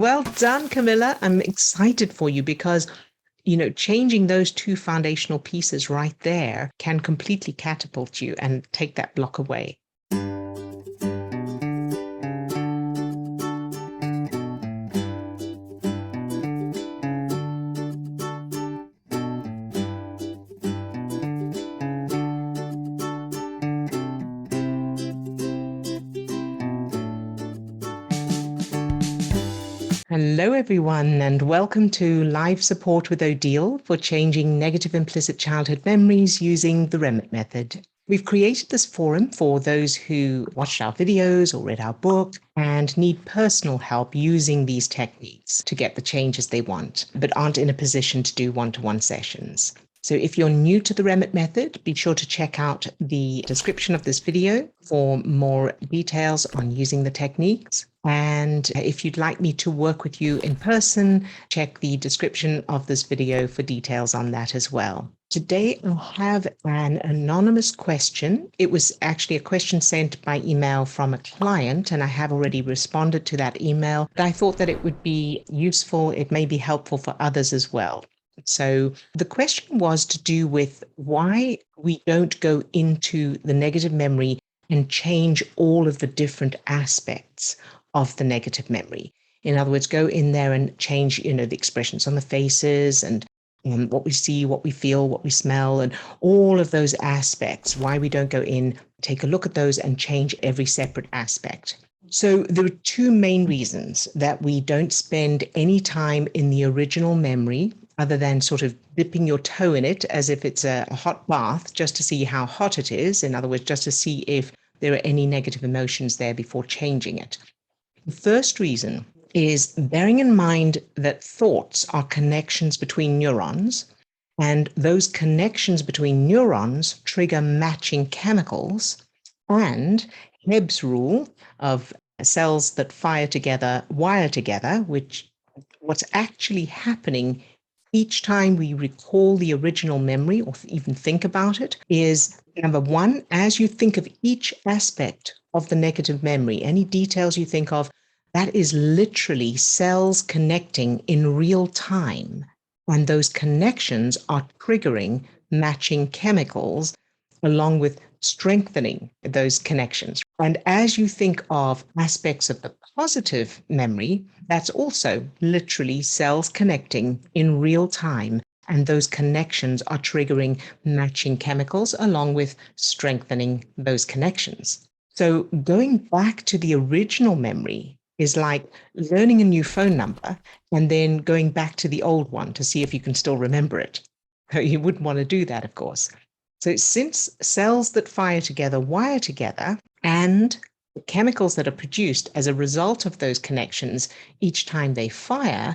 Well done, Camilla. I'm excited for you because, changing those two foundational pieces right there can completely catapult you and take that block away. Hello, everyone, and welcome to Live Support with Odille for changing negative implicit childhood memories using the Remmert method. We've created this forum for those who watched our videos or read our book and need personal help using these techniques to get the changes they want, but aren't in a position to do one-to-one sessions. So if you're new to the Remmert method, be sure to check out the description of this video for more details on using the techniques. And if you'd like me to work with you in person, check the description of this video for details on that as well. Today, I have an anonymous question. It was actually a question sent by email from a client, and I have already responded to that email. But I thought that it would be useful, it may be helpful for others as well. So the question was to do with why we don't go into the negative memory and change all of the different aspects of the negative memory. In other words, go in there and change, the expressions on the faces and what we see, what we feel, what we smell, and all of those aspects, why we don't go in, take a look at those and change every separate aspect. So there are two main reasons that we don't spend any time in the original memory other than sort of dipping your toe in it as if it's a hot bath just to see how hot it is. In other words, just to see if there are any negative emotions there before changing it. The first reason is bearing in mind that thoughts are connections between neurons, and those connections between neurons trigger matching chemicals, and Hebb's rule of cells that fire together wire together, which what's actually happening each time we recall the original memory or even think about it is, number one, as you think of each aspect of the negative memory, any details you think of, that is literally cells connecting in real time. And those connections are triggering matching chemicals along with strengthening those connections. And as you think of aspects of the positive memory, that's also literally cells connecting in real time. And those connections are triggering matching chemicals along with strengthening those connections. So going back to the original memory is like learning a new phone number and then going back to the old one to see if you can still remember it. You wouldn't want to do that, of course. So since cells that fire together wire together, and the chemicals that are produced as a result of those connections each time they fire,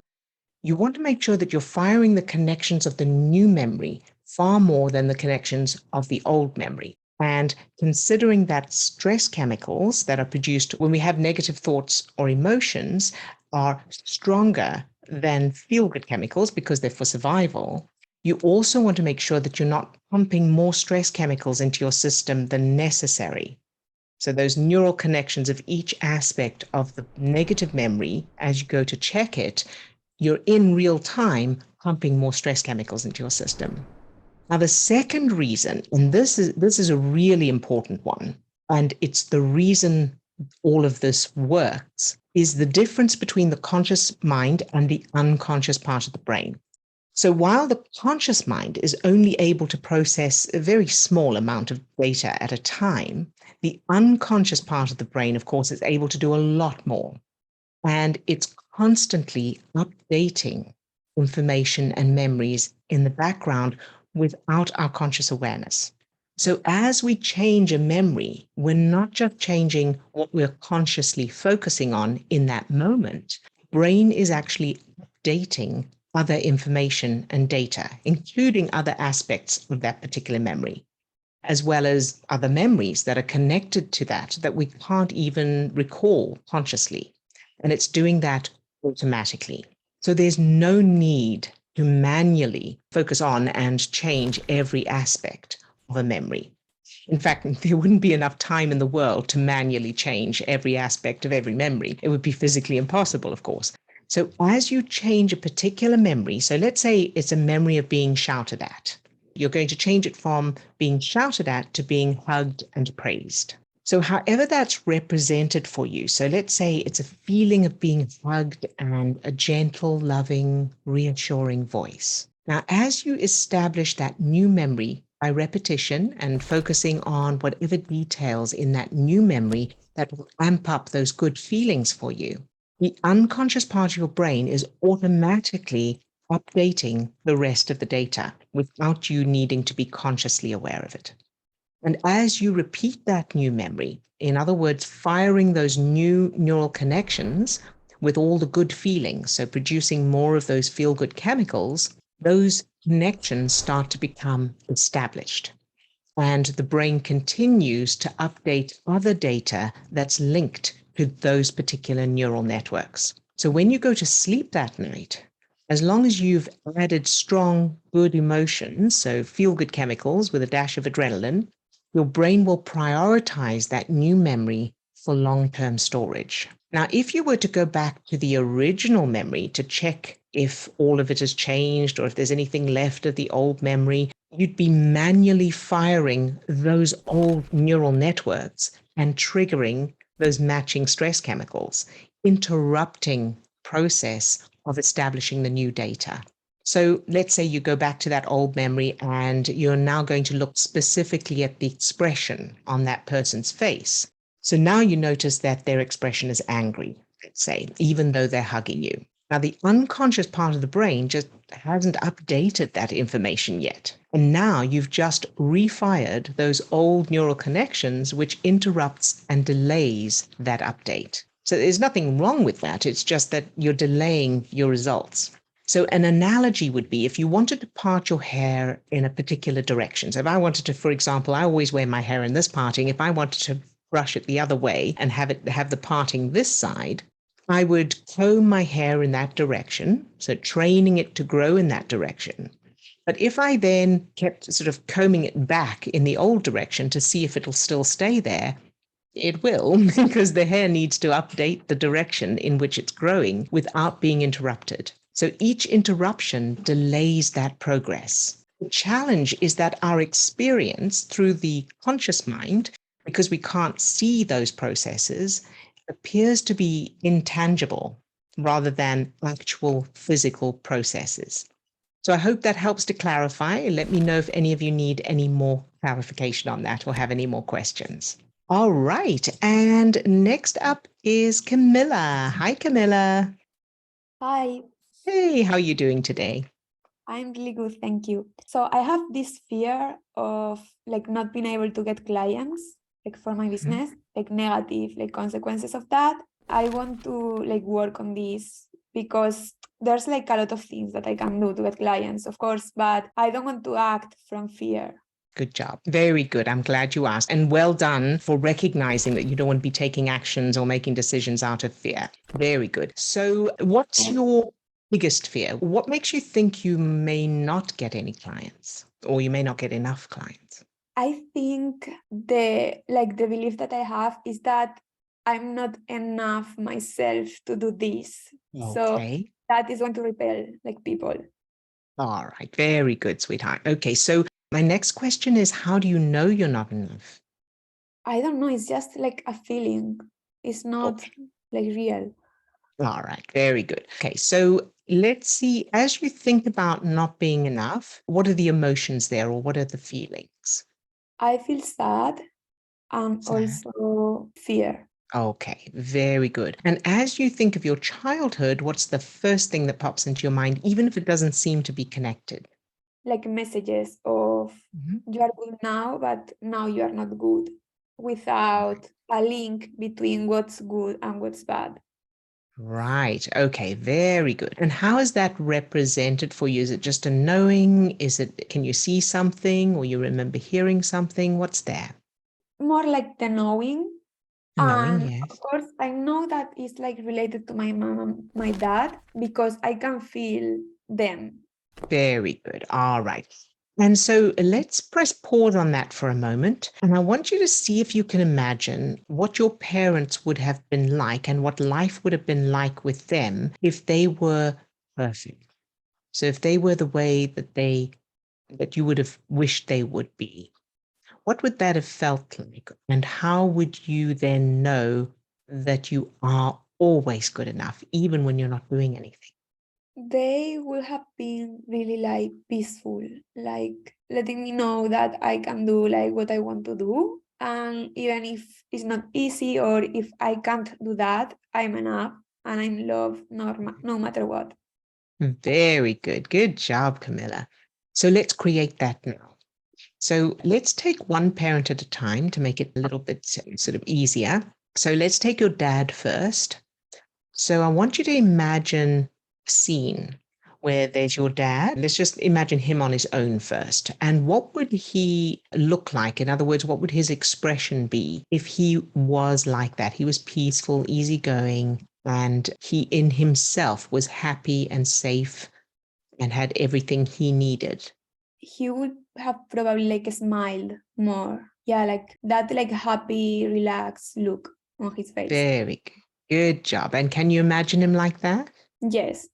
you want to make sure that you're firing the connections of the new memory far more than the connections of the old memory. And considering that stress chemicals that are produced when we have negative thoughts or emotions are stronger than feel-good chemicals because they're for survival, you also want to make sure that you're not pumping more stress chemicals into your system than necessary. So those neural connections of each aspect of the negative memory, as you go to check it, you're in real time pumping more stress chemicals into your system. Now, the second reason, and this is a really important one, and it's the reason all of this works, is the difference between the conscious mind and the unconscious part of the brain. So while the conscious mind is only able to process a very small amount of data at a time, the unconscious part of the brain, of course, is able to do a lot more. And it's constantly updating information and memories in the background without our conscious awareness. So as we change a memory, we're not just changing what we're consciously focusing on in that moment. Brain is actually updating other information and data, including other aspects of that particular memory, as well as other memories that are connected to that we can't even recall consciously. And it's doing that automatically. So there's no need to manually focus on and change every aspect of a memory. In fact, there wouldn't be enough time in the world to manually change every aspect of every memory. It would be physically impossible, of course. So as you change a particular memory, so let's say it's a memory of being shouted at, you're going to change it from being shouted at to being hugged and praised. So however that's represented for you, so let's say it's a feeling of being hugged and a gentle, loving, reassuring voice. Now, as you establish that new memory by repetition and focusing on whatever details in that new memory that will amp up those good feelings for you, the unconscious part of your brain is automatically updating the rest of the data without you needing to be consciously aware of it. And as you repeat that new memory, in other words, firing those new neural connections with all the good feelings, so producing more of those feel-good chemicals, those connections start to become established. And the brain continues to update other data that's linked to those particular neural networks. So when you go to sleep that night, as long as you've added strong, good emotions, so feel-good chemicals with a dash of adrenaline, your brain will prioritize that new memory for long-term storage. Now, if you were to go back to the original memory to check if all of it has changed or if there's anything left of the old memory, you'd be manually firing those old neural networks and triggering those matching stress chemicals, interrupting process of establishing the new data. So let's say you go back to that old memory and you're now going to look specifically at the expression on that person's face. So now you notice that their expression is angry, let's say, even though they're hugging you. Now, the unconscious part of the brain just hasn't updated that information yet. And now you've just refired those old neural connections, which interrupts and delays that update. So there's nothing wrong with that. It's just that you're delaying your results. So an analogy would be if you wanted to part your hair in a particular direction. So if I wanted to, for example, I always wear my hair in this parting. If I wanted to brush it the other way and have the parting this side, I would comb my hair in that direction, so training it to grow in that direction. But if I then kept sort of combing it back in the old direction to see if it'll still stay there, it will, because the hair needs to update the direction in which it's growing without being interrupted. So each interruption delays that progress. The challenge is that our experience through the conscious mind, because we can't see those processes, appears to be intangible rather than actual physical processes. So I hope that helps to clarify. Let me know if any of you need any more clarification on that or have any more questions. All right. And next up is Camilla. Hi, Camilla. Hi, Hey, how are you doing today? I'm really good, thank you. So I have this fear of not being able to get clients for my business, negative consequences of that. I want to work on this because there's a lot of things that I can do to get clients, of course, but I don't want to act from fear. Good job. Very good. I'm glad you asked. And well done for recognizing that you don't want to be taking actions or making decisions out of fear. Very good. So what's your biggest fear? What makes you think you may not get any clients or you may not get enough clients? I think the belief that I have is that I'm not enough myself to do this. So Okay. that is going to repel people. All right. Very good, sweetheart. Okay. So my next question is, how do you know you're not enough? I don't know. It's just a feeling. It's not real. All right, very good. Okay, so let's see, as you think about not being enough, what are the emotions there or what are the feelings? I feel sad and Sad. also fear. Okay, very good. And as you think of your childhood, what's the first thing that pops into your mind, even if it doesn't seem to be connected? Messages of Mhm. you are good now, but now you are not good, without a link between what's good and what's bad. Right. Okay, very good. And how is that represented for you? Is it just a knowing? Is it, can you see something or you remember hearing something? What's there? More like the knowing. A knowing, And of yes. course, I know that it's related to my mom and my dad because I can feel them. Very good. All right. And so let's press pause on that for a moment. And I want you to see if you can imagine what your parents would have been like and what life would have been like with them if they were perfect. So if they were the way that you would have wished they would be, what would that have felt like? And how would you then know that you are always good enough, even when you're not doing anything? They will have been really like peaceful, like letting me know that I can do like what I want to do. And even if it's not easy or if I can't do that, I'm enough and I'm loved no matter what. Very good. Good job, Camilla. So let's create that now. So let's take one parent at a time to make it a little bit sort of easier. So let's take your dad first. So I want you to imagine a scene where there's your dad. Let's just imagine him on his own first. And what would he look like? In other words, what would his expression be if he was like that? He was peaceful, easygoing, and he in himself was happy and safe and had everything he needed. He would have probably like smiled more. Yeah, like that like happy, relaxed look on his face. Very good. Good job. And can you imagine him like that? Yes,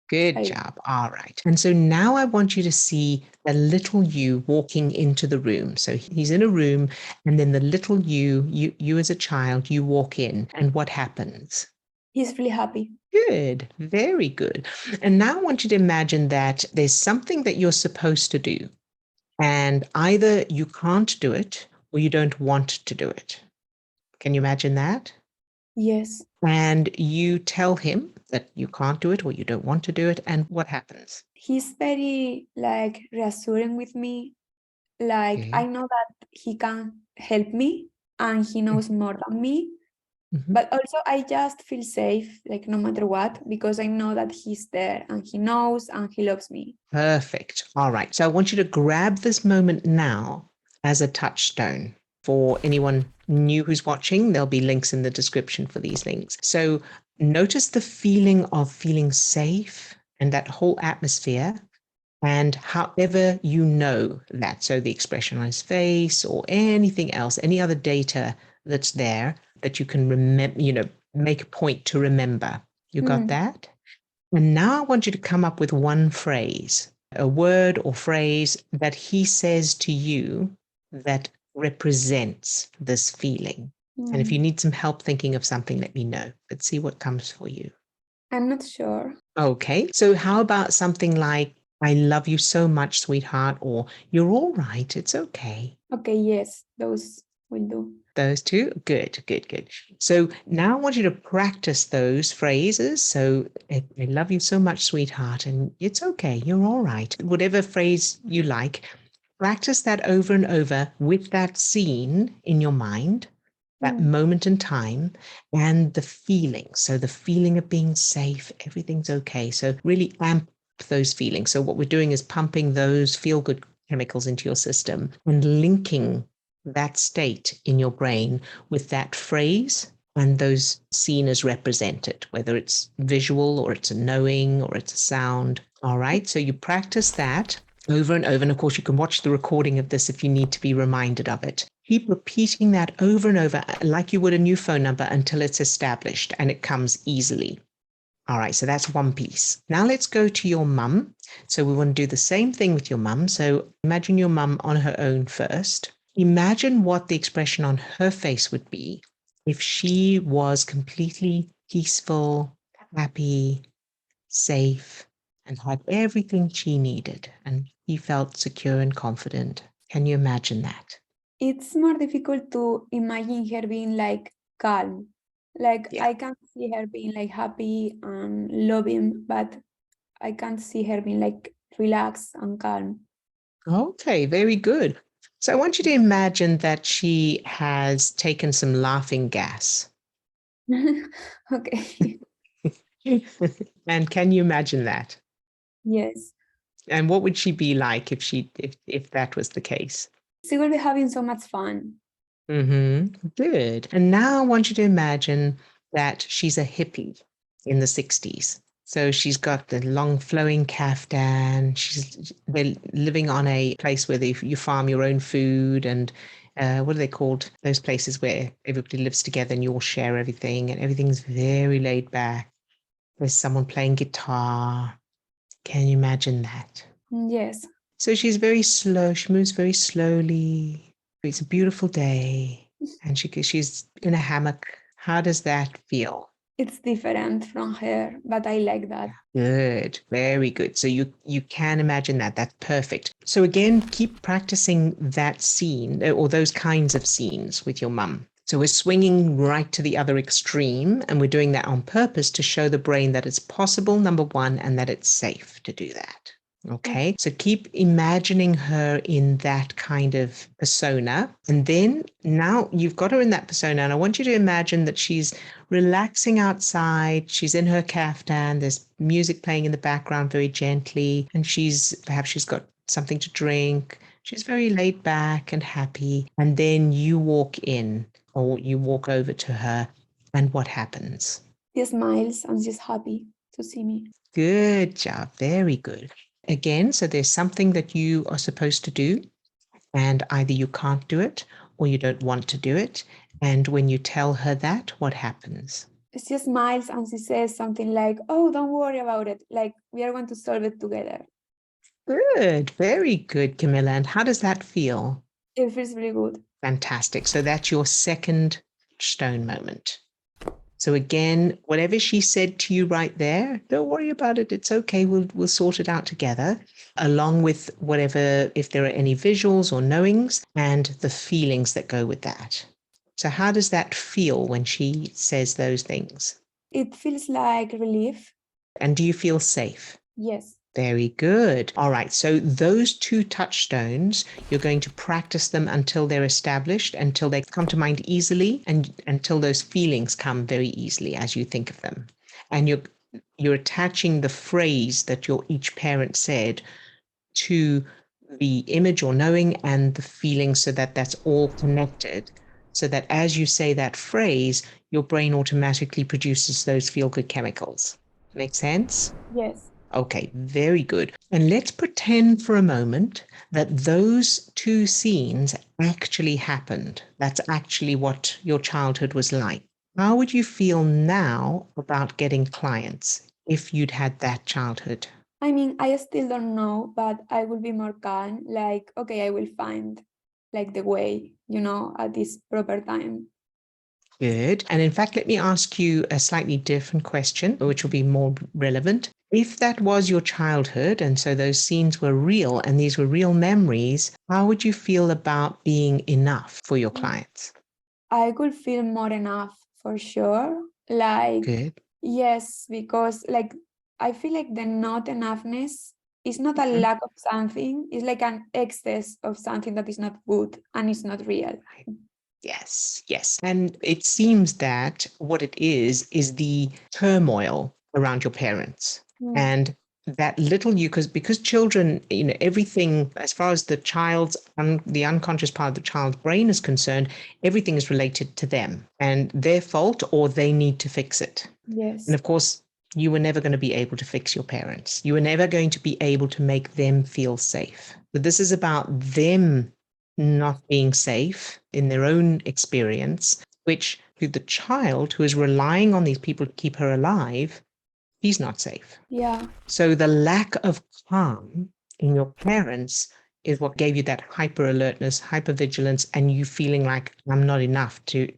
Good I job. All right. And so now I want you to see the little you walking into the room. So he's in a room, and then the little you as a child, you walk in, and what happens? he's really happy. Good. Very good. And now I want you to imagine that there's something that you're supposed to do, and either you can't do it or you don't want to do it. Can you imagine that? Yes. And you tell him that you can't do it or you don't want to do it, and what happens? He's very like reassuring with me. Like I Okay. know that he can help me and he knows more than me. Mhm. But also I just feel safe, like no matter what, because I know that he's there and he knows and he loves me. Perfect. All right. So I want you to grab this moment now as a touchstone. For anyone new who's watching, there'll be links in the description for these things. So notice the feeling of feeling safe and that whole atmosphere. And however you know that, so the expression on his face or anything else, any other data that's there that you can remember, make a point to remember. You got Mm. that? And now I want you to come up with one phrase, a word or phrase that he says to you that represents this feeling. And if you Mm. need some help thinking of something, let me know. Let's see what comes for you. I'm not sure. Okay. So how about something like, I love you so much, sweetheart, or you're all right, it's okay. Okay, yes, those will do. Those two? Good, good, good. So now I want you to practice those phrases. So I love you so much, sweetheart, and it's okay, you're all right. Whatever phrase you like, practice that over and over with that scene in your mind, that Mm. moment in time, and the feeling. So the feeling of being safe, everything's okay. So really amp those feelings. So what we're doing is pumping those feel good chemicals into your system and linking that state in your brain with that phrase and those seen as represented, whether it's visual or it's a knowing or it's a sound. All right. So you practice that over and over. And of course, you can watch the recording of this if you need to be reminded of it. Keep repeating that over and over, like you would a new phone number, until it's established and it comes easily. All right, so that's one piece. Now let's go to your mum. So we want to do the same thing with your mum. So imagine your mum on her own first. Imagine what the expression on her face would be if she was completely peaceful, happy, safe, and had everything she needed, and he felt secure and confident. Can you imagine that? It's more difficult to imagine her being like calm. Like Yeah. I can see her being like happy and loving, but I can't see her being like relaxed and calm. Okay, very good. So I want you to imagine that she has taken some laughing gas. Okay. And can you imagine that? Yes. And what would she be like if that was the case? She will be having so much fun. Good. And now I want you to imagine that she's a hippie in the 60s. So she's got the long flowing kaftan. They're living on a place where you farm your own food, and what are they called? Those places where everybody lives together and you all share everything, and everything's very laid back. There's someone playing guitar. Can you imagine that? Yes. So she's very slow. She moves very slowly. It's a beautiful day, and she's in a hammock. How does that feel? It's different from her, but I like that. Good, very good. So you can imagine that. That's perfect. So again, keep practicing that scene or those kinds of scenes with your mum. So we're swinging right to the other extreme, and we're doing that on purpose to show the brain that it's possible, number one, and that it's safe to do that. Okay, so keep imagining her in that kind of persona. And then now you've got her in that persona, and I want you to imagine that she's relaxing outside. She's in her kaftan. There's music playing in the background very gently, and perhaps she's got something to drink. She's very laid back and happy. And then you walk in, or you walk over to her, and what happens? She smiles and she's happy to see me. Good job. Very good. Again, so there's something that you are supposed to do, and either you can't do it or you don't want to do it. And when you tell her that, what happens? She smiles and she says something like, "Oh, don't worry about it. Like, we are going to solve it together." Good. Very good, Camilla. And how does that feel? It feels really good. Fantastic. So that's your second stone moment. So again, whatever she said to you right there, don't worry about it. It's okay. We'll sort it out together, along with whatever, if there are any visuals or knowings and the feelings that go with that. So how does that feel when she says those things? It feels like relief. And do you feel safe? Yes. Very good. All right. So those two touchstones, you're going to practice them until they're established, until they come to mind easily, and until those feelings come very easily as you think of them. And you're attaching the phrase that each parent said to the image or knowing and the feeling, so that that's all connected. So that as you say that phrase, your brain automatically produces those feel-good chemicals. Make sense? Yes. Okay, very good. And let's pretend for a moment that those two scenes actually happened. That's actually what your childhood was like. How would you feel now about getting clients if you'd had that childhood? I mean, I still don't know, but I will be more calm. Like, okay, I will find like the way, at this proper time. Good. And in fact, let me ask you a slightly different question, which will be more relevant. If that was your childhood, and so those scenes were real and these were real memories, how would you feel about being enough for your clients? I could feel more enough for sure. Like, Good. yes, because like I feel like the not enoughness is not a lack of something, it's like an excess of something that is not good and is not real. Yes, yes. And it seems that what it is the turmoil around your parents. And that little you, because children, everything as far as the unconscious part of the child's brain is concerned, everything is related to them and their fault, or they need to fix it. Yes. And of course, you were never going to be able to fix your parents. You were never going to be able to make them feel safe. But this is about them not being safe in their own experience, which to the child who is relying on these people to keep her alive, he's not safe. Yeah. So the lack of calm in your parents is what gave you that hyper alertness, hyper vigilance, and you feeling like I'm not enough to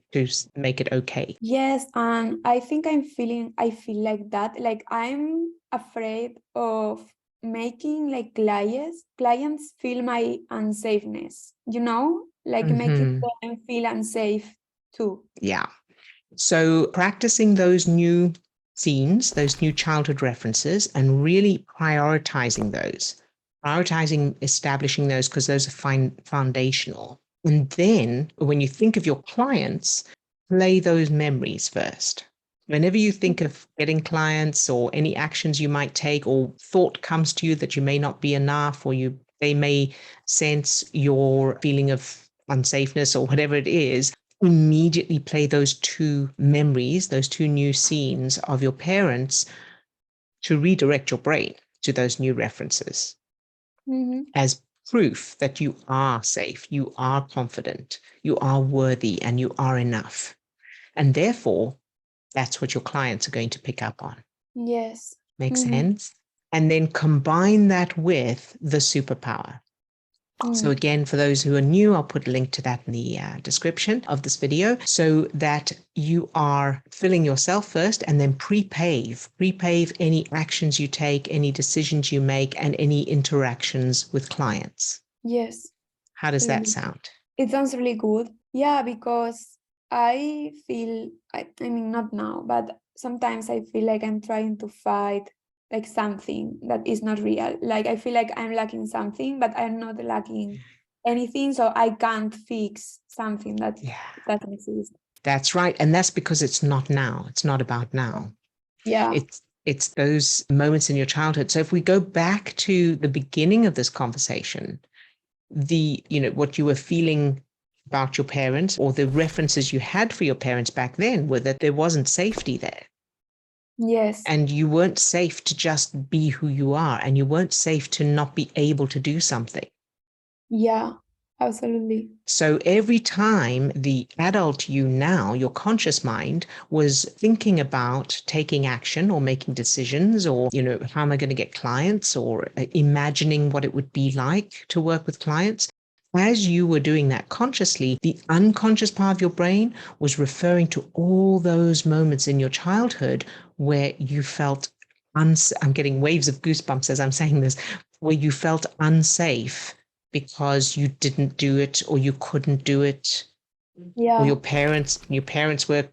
make it okay. Yes, and I think I feel like that. Like I'm afraid of making like clients feel my unsafeness, like making them feel unsafe too. Yeah. So practicing those new scenes, those new childhood references, and really prioritizing establishing those, because those are foundational. And then when you think of your clients, play those memories first. Whenever you think of getting clients or any actions you might take, or thought comes to you that you may not be enough, or they may sense your feeling of unsafeness or whatever it is, immediately play those two memories, those two new scenes of your parents to redirect your brain to those new references as proof that you are safe, you are confident, you are worthy, and you are enough. And therefore, that's what your clients are going to pick up on. Yes. Make sense? And then combine that with the superpower. So again, for those who are new, I'll put a link to that in the description of this video so that you are filling yourself first and then prepave any actions you take, any decisions you make, and any interactions with clients. Yes. How does that sound? It sounds really good. Yeah, because I feel, I mean, not now, but sometimes I feel like I'm trying to fight like something that is not real. Like I feel like I'm lacking something, but I'm not lacking anything. So I can't fix something that doesn't exist. That's right. And that's because it's not now. It's not about now. Yeah. It's those moments in your childhood. So if we go back to the beginning of this conversation, what you were feeling about your parents or the references you had for your parents back then were that there wasn't safety there. Yes. And you weren't safe to just be who you are, and you weren't safe to not be able to do something. Yeah, absolutely. So every time the adult you now, your conscious mind, was thinking about taking action or making decisions or, how am I going to get clients or imagining what it would be like to work with clients, as you were doing that consciously, the unconscious part of your brain was referring to all those moments in your childhood where you felt, I'm getting waves of goosebumps as I'm saying this, where you felt unsafe because you didn't do it or you couldn't do it. Yeah. Or your parents were,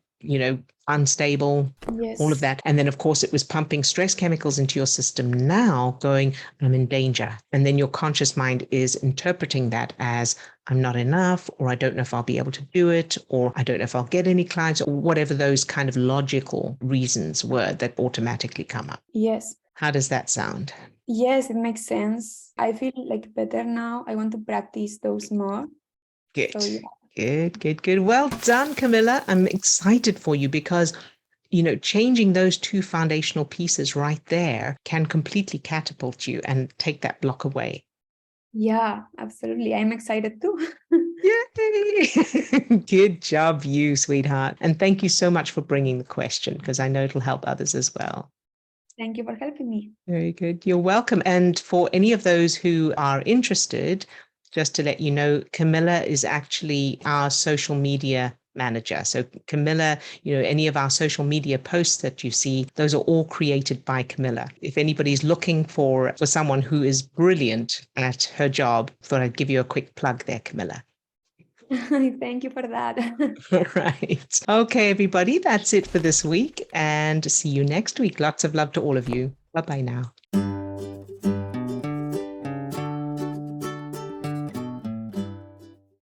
unstable. Yes. All of that. And then, of course, it was pumping stress chemicals into your system now going, I'm in danger. And then your conscious mind is interpreting that as I'm not enough, or I don't know if I'll be able to do it, or I don't know if I'll get any clients, or whatever those kind of logical reasons were that automatically come up. Yes. How does that sound? Yes, it makes sense. I feel like better now. I want to practice those more. Good. So, yeah. Good. Well done, Camilla. I'm excited for you because, changing those two foundational pieces right there can completely catapult you and take that block away. Yeah, absolutely. I'm excited too. Yay! Good job, you sweetheart. And thank you so much for bringing the question because I know it'll help others as well. Thank you for helping me. Very good. You're welcome. And for any of those who are interested, just to let you know, Camilla is actually our social media manager. So Camilla, any of our social media posts that you see, those are all created by Camilla. If anybody's looking for someone who is brilliant at her job, thought I'd give you a quick plug there, Camilla. Thank you for that. All right. Okay, everybody, that's it for this week. And see you next week. Lots of love to all of you. Bye-bye now.